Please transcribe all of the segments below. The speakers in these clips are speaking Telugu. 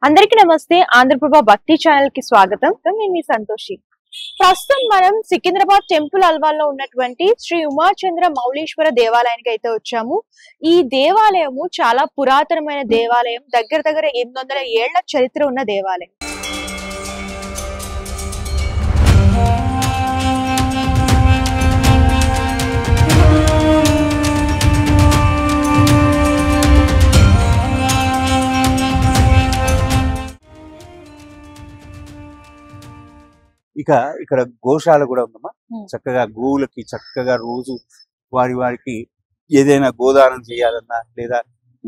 అందరికీ నమస్తే. ఆంధ్రప్రభ భక్తి ఛానల్ కి స్వాగతం. నేను మీ సంతోషి. ప్రస్తుతం మనం సికింద్రాబాద్ టెంపుల్ అల్వాల్లో ఉన్నటువంటి శ్రీ ఉమాచంద్ర మౌళీశ్వర దేవాలయానికి అయితే వచ్చాము. ఈ దేవాలయము చాలా పురాతనమైన దేవాలయం. దగ్గర 800 ఏళ్ల చరిత్ర ఉన్న దేవాలయం. ఇక్కడ గోశాల కూడా ఉందమ్మా. చక్కగా గోవులకి చక్కగా రోజు వారికి ఏదైనా గోదానం చేయాలన్నా లేదా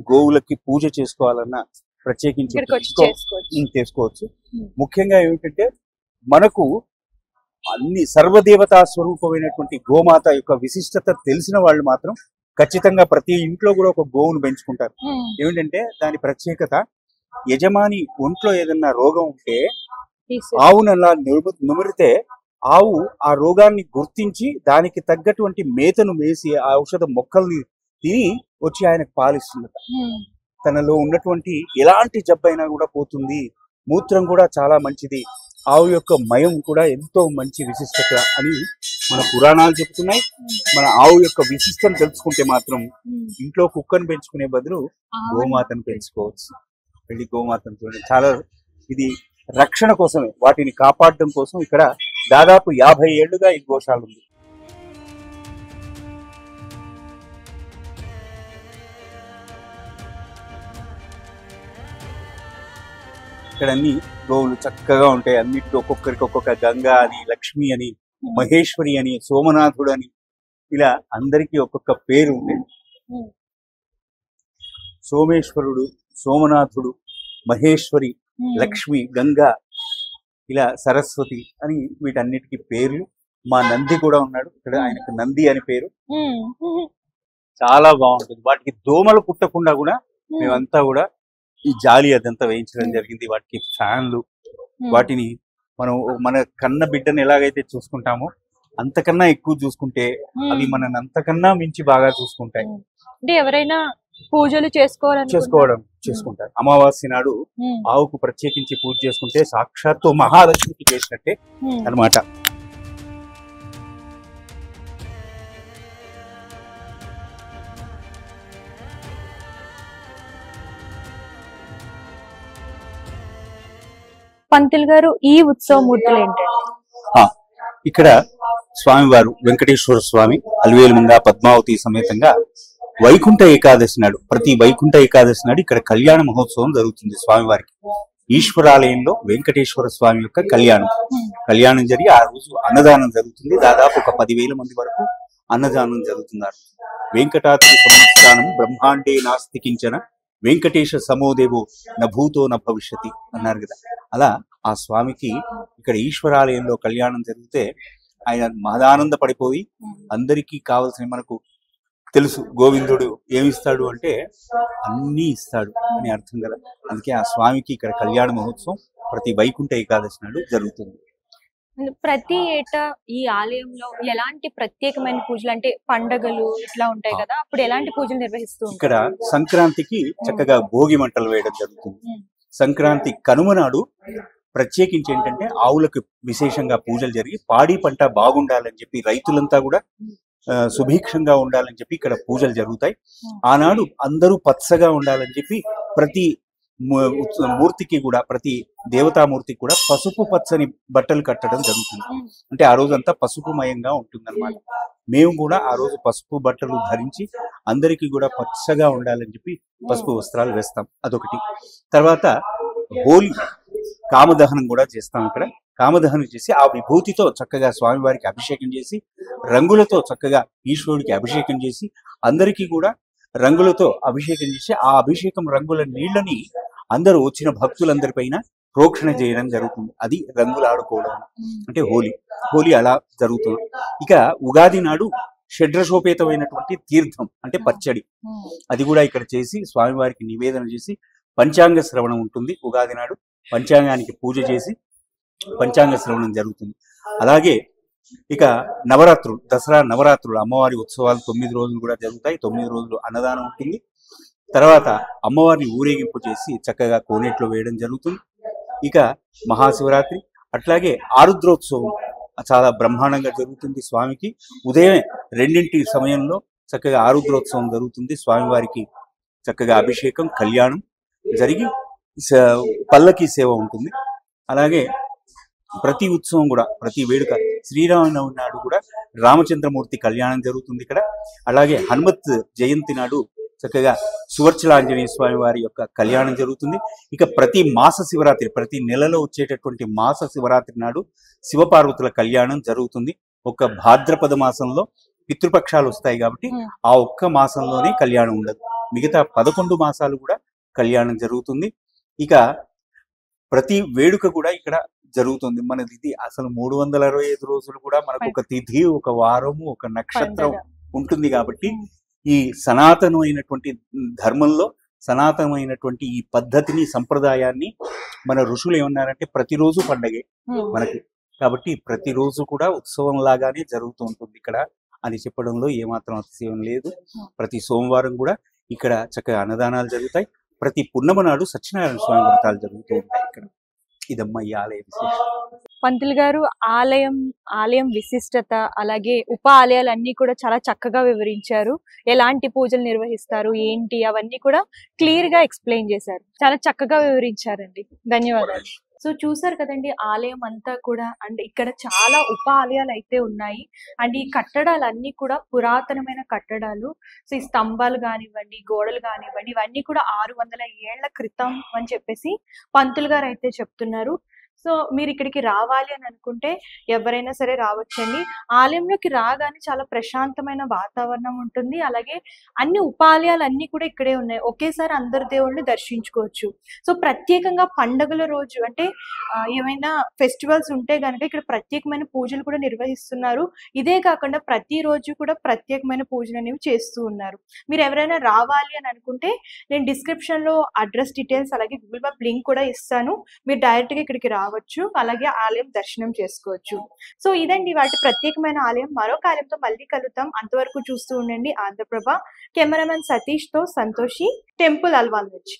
గోవులకి పూజ చేసుకోవాలన్నా ప్రత్యేకించి చేసుకోవచ్చు. ముఖ్యంగా ఏమిటంటే మనకు అన్ని సర్వదేవతా స్వరూపమైనటువంటి గోమాత యొక్క విశిష్టత తెలిసిన వాళ్ళు మాత్రం ఖచ్చితంగా ప్రతి ఇంట్లో కూడా ఒక గోవును పెంచుకుంటారు. ఏమిటంటే దాని ప్రత్యేకత, యజమాని ఒంట్లో ఏదన్నా రోగం ఉంటే ఆవును అలా నుమిరితే ఆవు ఆ రోగాన్ని గుర్తించి దానికి తగ్గటువంటి మేతను వేసి ఆ ఔషధ మొక్కల్ని తిని వచ్చి ఆయనకు పాలిస్తుంది. తనలో ఉన్నటువంటి ఎలాంటి జబ్బైనా కూడా పోతుంది. మూత్రం కూడా చాలా మంచిది. ఆవు యొక్క మయం కూడా ఎంతో మంచి విశిష్టత అని మన పురాణాలు చెప్తున్నాయి. మన ఆవు యొక్క విశిష్టం తెలుసుకుంటే మాత్రం ఇంట్లో కుక్కను పెంచుకునే బదులు గోమాతను పెంచుకోవచ్చు. వెళ్ళి గోమాతను చూడండి. చాలా ఇది రక్షణ కోసమే, వాటిని కాపాడడం కోసం ఇక్కడ దాదాపు 50 ఏళ్లుగా ఈ గోశాల ఉంది. ఇక్కడ అన్ని గోవులు చక్కగా ఉంటాయి. అన్నిటికీ ఒక్కొక్కరికి ఒక్కొక్క గంగా అని, లక్ష్మి అని, మహేశ్వరి అని, సోమనాథుడు అని, ఇలా అందరికీ ఒక్కొక్క పేరు ఉంది. సోమేశ్వరుడు, సోమనాథుడు, మహేశ్వరి, లక్ష్మి, గంగా, ఇలా సరస్వతి అని వీటన్నిటికీ పేర్లు. మా నంది కూడా ఉన్నాడు ఇక్కడ, ఆయనకు నంది అని పేరు. చాలా బాగుంటుంది. వాటికి దోమలు పుట్టకుండా కూడా మేమంతా కూడా ఈ జాలి అదంతా వేయించడం జరిగింది. వాటికి ఫ్యాన్లు, వాటిని మనం మన కన్న బిడ్డను ఎలాగైతే చూసుకుంటామో అంతకన్నా ఎక్కువ చూసుకుంటే అవి మనని అంతకన్నా మించి బాగా చూసుకుంటాయి. అంటే ఎవరైనా పూజలు చేసుకుంటారు. అమావాస్య నాడు ఆవుకు ప్రత్యేకించి పూజ చేసుకుంటే సాక్షాత్తు మహాలక్ష్మికి చేసినట్టే అన్నమాట. పంతులు గారు, ఈ ఉత్సవ మూర్తులు ఏంటంటే ఇక్కడ స్వామివారు వెంకటేశ్వర స్వామి అలివేలుమంగా పద్మావతి సమేతంగా వైకుంఠ ఏకాదశి నాడు, ప్రతి వైకుంఠ ఏకాదశి నాడు ఇక్కడ కళ్యాణ మహోత్సవం జరుగుతుంది. స్వామివారికి ఈశ్వరాలయంలో వెంకటేశ్వర స్వామి యొక్క కళ్యాణం జరిగి ఆ రోజు అన్నదానం జరుగుతుంది. దాదాపు ఒక 10,000 మంది వరకు అన్నదానం జరుగుతున్నారు. వెంకటాద్రి సంస్థానం బ్రహ్మాండే నాస్తి కించన వెంకటేశ సమోదేవో నభూతో న భవిష్యతి అన్నారు కదా. అలా ఆ స్వామికి ఇక్కడ ఈశ్వరాలయంలో కళ్యాణం జరిగితే ఆయన మహదానంద పడిపోయి అందరికీ కావలసిన, మనకు తెలుసు గోవిందుడు ఏమిస్తాడు అంటే అన్నీ ఇస్తాడు అని అర్థం కదా. అందుకే ఆ స్వామికి ఇక్కడ కళ్యాణ మహోత్సవం ప్రతి వైకుంఠ ఏకాదశి నాడు జరుగుతుంది. ప్రతి ఏటా ఈ ఆలయంలో ఎలాంటి ప్రత్యేకమైన పూజలు, అంటే పండగలు ఇట్లా ఉంటాయి కదా, అప్పుడు ఎలాంటి పూజలు నిర్వహిస్తూ ఇక్కడ సంక్రాంతికి చక్కగా భోగి మంటలు వేయడం జరుగుతుంది. సంక్రాంతి కనుమ నాడు ప్రత్యేకించి ఏంటంటే ఆవులకు విశేషంగా పూజలు జరిగి పాడి పంట బాగుండాలని చెప్పి, రైతులంతా కూడా సుభిక్షంగా ఉండాలని చెప్పి ఇక్కడ పూజలు జరుగుతాయి. ఆనాడు అందరూ పచ్చగా ఉండాలని చెప్పి ప్రతి మూర్తికి కూడా, ప్రతి దేవతామూర్తికి కూడా పసుపు పచ్చని బట్టలు కట్టడం జరుగుతుంది. అంటే ఆ రోజంతా పసుపుమయంగా ఉంటుందన్నమాట. మేము కూడా ఆ రోజు పసుపు బట్టలు ధరించి అందరికీ కూడా పచ్చగా ఉండాలని చెప్పి పసుపు వస్త్రాలు వేస్తాం. అదొకటి. తర్వాత హోలీ కామదహనం కూడా చేస్తాం. ఇక్కడ కామదహనం చేసి ఆ విభూతితో చక్కగా స్వామివారికి అభిషేకం చేసి, రంగులతో చక్కగా ఈశ్వరుడికి అభిషేకం చేసి, అందరికీ కూడా రంగులతో అభిషేకం చేసి ఆ అభిషేకం రంగుల నీళ్లని అందరూ వచ్చిన భక్తులందరిపైన ప్రోక్షణ చేయడం జరుగుతుంది. అది రంగులు ఆడుకోవడం అంటే హోలీ అలా జరుగుతుంది. ఇక ఉగాది నాడు షడ్రసోపేతమైనటువంటి తీర్థం అంటే పచ్చడి, అది కూడా ఇక్కడ చేసి స్వామివారికి నివేదన చేసి పంచాంగ శ్రవణం ఉంటుంది. ఉగాది నాడు పంచాంగానికి పూజ చేసి పంచాంగ శ్రవణం జరుగుతుంది. అలాగే ఇక నవరాత్రులు, దసరా నవరాత్రులు, అమ్మవారి ఉత్సవాలు 9 రోజులు కూడా జరుగుతాయి. 9 రోజులు అన్నదానం ఉంటుంది. తర్వాత అమ్మవారిని ఊరేగింపు చేసి చక్కగా కోనేట్లో వేయడం జరుగుతుంది. ఇక మహాశివరాత్రి అట్లాగే ఆరుద్రోత్సవం చాలా బ్రహ్మాండంగా జరుగుతుంది. స్వామికి ఉదయం 2 సమయంలో చక్కగా ఆరుద్రోత్సవం జరుగుతుంది. స్వామివారికి చక్కగా అభిషేకం, కళ్యాణం జరిగి పల్లకి సేవ ఉంటుంది. అలాగే ప్రతి ఉత్సవం కూడా, ప్రతి వేడుక, శ్రీరామనవమి నాడు కూడా రామచంద్రమూర్తి కళ్యాణం జరుగుతుంది ఇక్కడ. అలాగే హనుమత్ జయంతి నాడు చక్కగా సువర్చలాంజనేయ స్వామి వారి యొక్క కళ్యాణం జరుగుతుంది. ఇక ప్రతి మాస శివరాత్రి, ప్రతి నెలలో వచ్చేటటువంటి మాస శివరాత్రి నాడు శివపార్వతుల కళ్యాణం జరుగుతుంది. ఒక భాద్రపద మాసంలో పితృపక్షాలు వస్తాయి కాబట్టి ఆ ఒక్క మాసంలోనే కళ్యాణం ఉండదు. మిగతా 11 మాసాలు కూడా కళ్యాణం జరుగుతుంది. ఇక ప్రతి వేడుక కూడా ఇక్కడ జరుగుతుంది. మనది ఇది అసలు 365 రోజులు కూడా మనకు ఒక తిథి, ఒక వారము, ఒక నక్షత్రం ఉంటుంది. కాబట్టి ఈ సనాతనమైనటువంటి ధర్మంలో సనాతనమైనటువంటి ఈ పద్ధతిని, సంప్రదాయాన్ని మన ఋషులు ఏమన్నారంటే ప్రతిరోజు పండగే మనకి. కాబట్టి ప్రతిరోజు కూడా ఉత్సవం లాగానే జరుగుతూ ఉంటుంది ఇక్కడ అని చెప్పడంలో ఏమాత్రం అతిశయం లేదు. ప్రతి సోమవారం కూడా ఇక్కడ చక్కగా అన్నదానాలు జరుగుతాయి. ప్రతి పున్నమ నాడు సత్యనారాయణ స్వామి వ్రతాలు జరుగుతూ ఉంటాయి ఇక్కడ. ఇదమ్మా ఈ ఆలయ విశేషం. పంతులు గారు, ఆలయం విశిష్టత, అలాగే ఉప ఆలయాలన్నీ కూడా చాలా చక్కగా వివరించారు. ఎలాంటి పూజలు నిర్వహిస్తారు, ఏంటి, అవన్నీ కూడా క్లియర్ గా ఎక్స్ప్లెయిన్ చేశారు. చాలా చక్కగా వివరించారండి. ధన్యవాదాలు. సో చూసారు కదండి, ఆలయం అంతా కూడా. అండ్ ఇక్కడ చాలా ఉప ఆలయాలు అయితే ఉన్నాయి. అండ్ ఈ కట్టడాలన్నీ కూడా పురాతనమైన కట్టడాలు. సో ఈ స్తంభాలు కానివ్వండి, గోడలు కానివ్వండి, ఇవన్నీ కూడా 600 ఏళ్ల క్రితం అని చెప్పేసి పంతులు గారు అయితే చెప్తున్నారు. సో మీరు ఇక్కడికి రావాలి అని అనుకుంటే ఎవరైనా సరే రావచ్చండి. ఆలయంలోకి రాగానే చాలా ప్రశాంతమైన వాతావరణం ఉంటుంది. అలాగే అన్ని ఉపాలయాలు అన్ని కూడా ఇక్కడే ఉన్నాయి. ఒకేసారి అందరు దేవుళ్ళని దర్శించుకోవచ్చు. సో ప్రత్యేకంగా పండుగల రోజు అంటే ఏమైనా ఫెస్టివల్స్ ఉంటే కనుక ఇక్కడ ప్రత్యేకమైన పూజలు కూడా నిర్వహిస్తున్నారు. ఇదే కాకుండా ప్రతిరోజు కూడా ప్రత్యేకమైన పూజలు అనేవి చేస్తూ ఉన్నారు. మీరు ఎవరైనా రావాలి అని అనుకుంటే నేను డిస్క్రిప్షన్ లో అడ్రస్ డీటెయిల్స్ అలాగే గూగుల్ మ్యాప్ లింక్ కూడా ఇస్తాను. మీరు డైరెక్ట్ గా ఇక్కడికి రావచ్చు. అలాగే ఆలయం దర్శనం చేసుకోవచ్చు. సో ఇదండి వాటి ప్రత్యేకమైన ఆలయం. మరొక ఆలయంతో మళ్ళీ కలుద్దాం. అంతవరకు చూస్తూ ఉండండి ఆంధ్రప్రభ. కెమెరామెన్ సతీష్ తో సంతోషి, టెంపుల్ అల్వాల్ నుంచి.